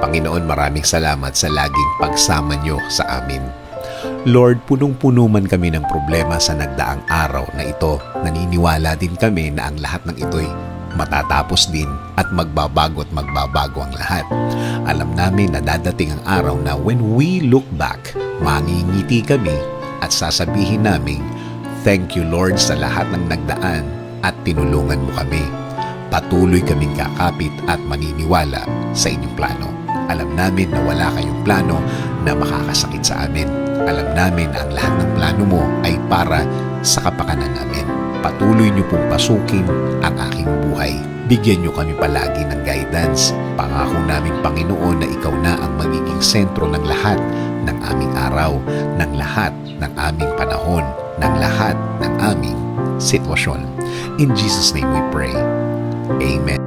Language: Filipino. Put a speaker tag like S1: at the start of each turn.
S1: Panginoon, maraming salamat sa laging pagsama niyo sa amin. Lord, punong-puno man kami ng problema sa nagdaang araw na ito. Naniniwala din kami na ang lahat ng ito'y matatapos din at magbabago ang lahat. Alam namin na dadating ang araw na when we look back, mangingiti kami at sasabihin namin, thank you Lord sa lahat ng nagdaan at tinulungan mo kami. Patuloy kaming kakapit at maniniwala sa inyong plano. Alam namin na wala kayong plano na makakasakit sa amin. Alam namin na ang lahat ng plano mo ay para sa kapakanan namin. Patuloy niyo pong pasukin ang aking buhay. Bigyan niyo kami palagi ng guidance. Pangako namin, Panginoon, na ikaw na ang magiging sentro ng lahat ng aming araw, ng lahat ng aming panahon, ng lahat ng aming sitwasyon. In Jesus' name we pray. Amen.